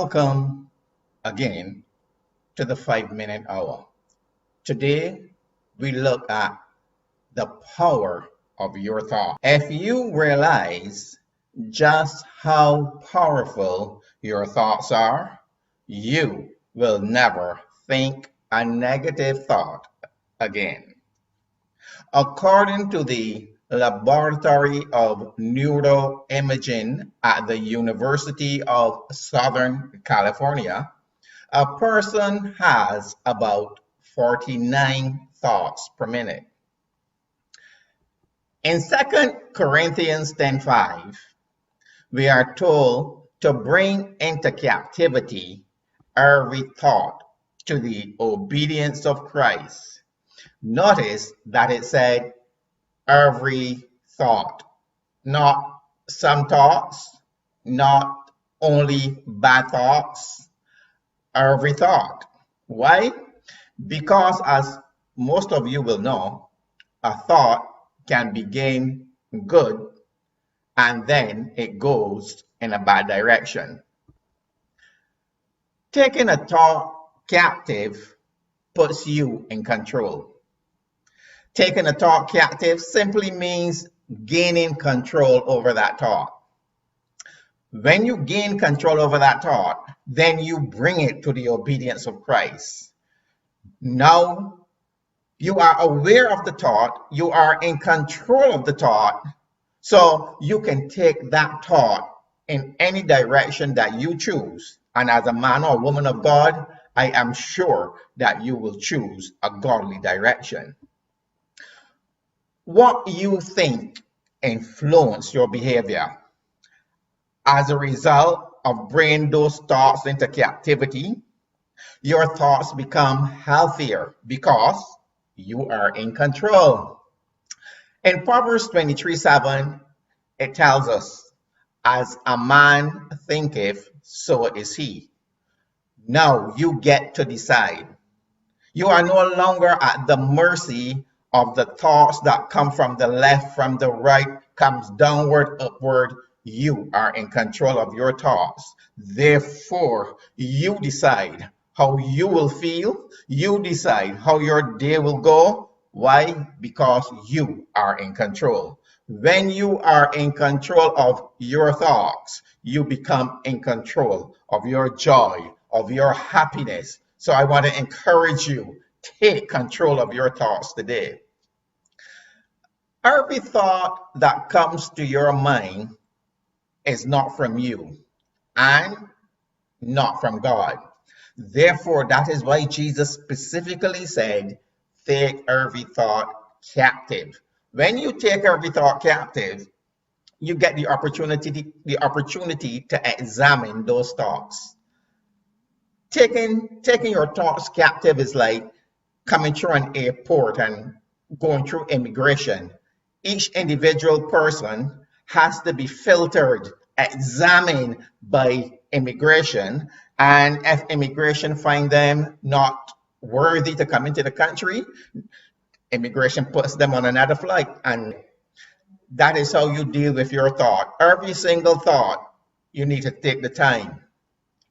Welcome again to the 5 Minute Hour. Today we look at the power of your thought. If you realize just how powerful your thoughts are, you will never think a negative thought again. According to the Laboratory of Neuroimaging at the University of Southern California, a person has about 49 thoughts per minute. In 2 Corinthians 10:5, we are told to bring into captivity every thought to the obedience of Christ. Notice that it said every thought, not some thoughts, not only bad thoughts, every thought. Why? Because as most of you will know, a thought can begin good and then it goes in a bad direction. Taking a thought captive puts you in control. Taking a thought captive simply means gaining control over that thought. When you gain control over that thought, then you bring it to the obedience of Christ. Now you are aware of the thought, you are in control of the thought, so you can take that thought in any direction that you choose. And as a man or woman of God, I am sure that you will choose a godly direction. What you think influences your behavior. As a result of bringing those thoughts into captivity, your thoughts become healthier because you are in control. In Proverbs 23:7, it tells us, as a man thinketh, so is he. Now you get to decide. You are no longer at the mercy of the thoughts that come from the left, from the right, comes downward, upward. You are in control of your thoughts. Therefore, you decide how you will feel. You decide how your day will go. Why? Because you are in control. When you are in control of your thoughts, you become in control of your joy, of your happiness. So I want to encourage you, take control of your thoughts today. Every thought that comes to your mind is not from you and not from God. Therefore, that is why Jesus specifically said, take every thought captive. When you take every thought captive, you get the opportunity to examine those thoughts. Taking your thoughts captive is like coming through an airport and going through immigration. Each individual person has to be filtered, examined by immigration, and if immigration find them not worthy to come into the country, immigration puts them on another flight. And that is how you deal with your thought. Every single thought, you need to take the time,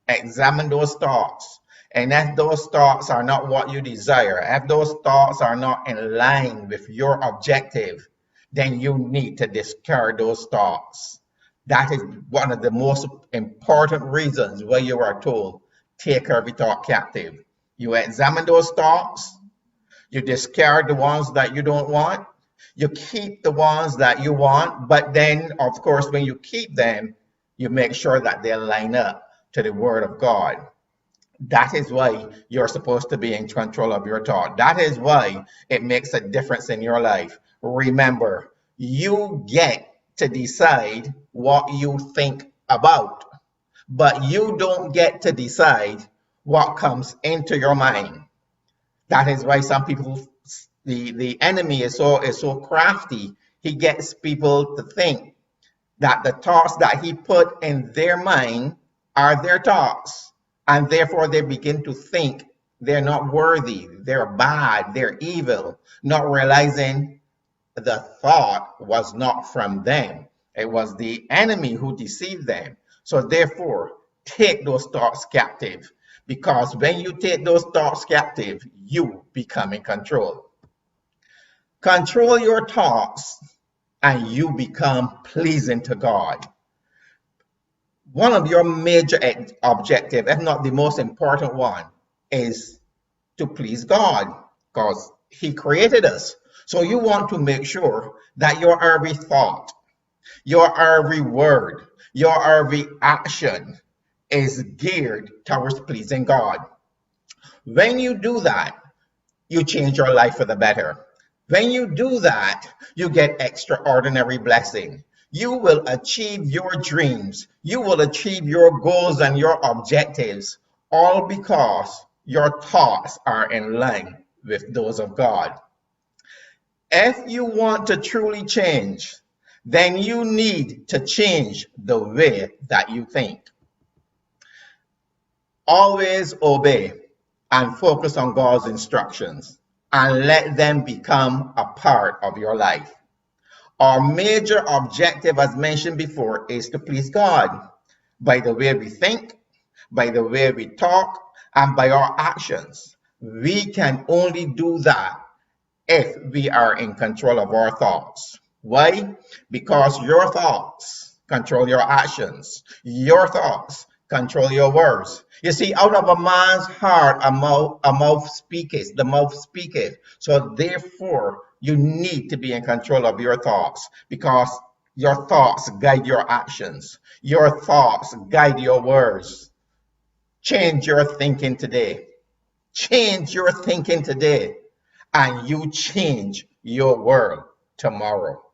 examine those thoughts. And if those thoughts are not what you desire, if those thoughts are not in line with your objective, then you need to discard those thoughts. That is one of the most important reasons why you are told, take every thought captive. You examine those thoughts, you discard the ones that you don't want, you keep the ones that you want, but then, of course, when you keep them, you make sure that they line up to the Word of God. That is why you're supposed to be in control of your thought. That is why it makes a difference in your life. Remember, you get to decide what you think about, but you don't get to decide what comes into your mind. That is why some people, the enemy is so crafty. He gets people to think that the thoughts that he put in their mind are their thoughts, and therefore they begin to think they're not worthy, they're bad, they're evil, not realizing the thought was not from them. It was the enemy who deceived them. So therefore, take those thoughts captive. Because when you take those thoughts captive, you become in control. Control your thoughts and you become pleasing to God. One of your major objectives, if not the most important one, is to please God because He created us. So you want to make sure that your every thought, your every word, your every action is geared towards pleasing God. When you do that, you change your life for the better. When you do that, you get extraordinary blessing. You will achieve your dreams. You will achieve your goals and your objectives, all because your thoughts are in line with those of God. If you want to truly change, then you need to change the way that you think. Always obey and focus on God's instructions and let them become a part of your life. Our major objective, as mentioned before, is to please God by the way we think, by the way we talk, and by our actions. We can only do that if we are in control of our thoughts. Why? Because your thoughts control your actions. Your thoughts control your words. You see, out of a man's heart, a mouth speaketh, the mouth speaketh. So therefore, you need to be in control of your thoughts because your thoughts guide your actions. Your thoughts guide your words. Change your thinking today. Change your thinking today, and you change your world tomorrow.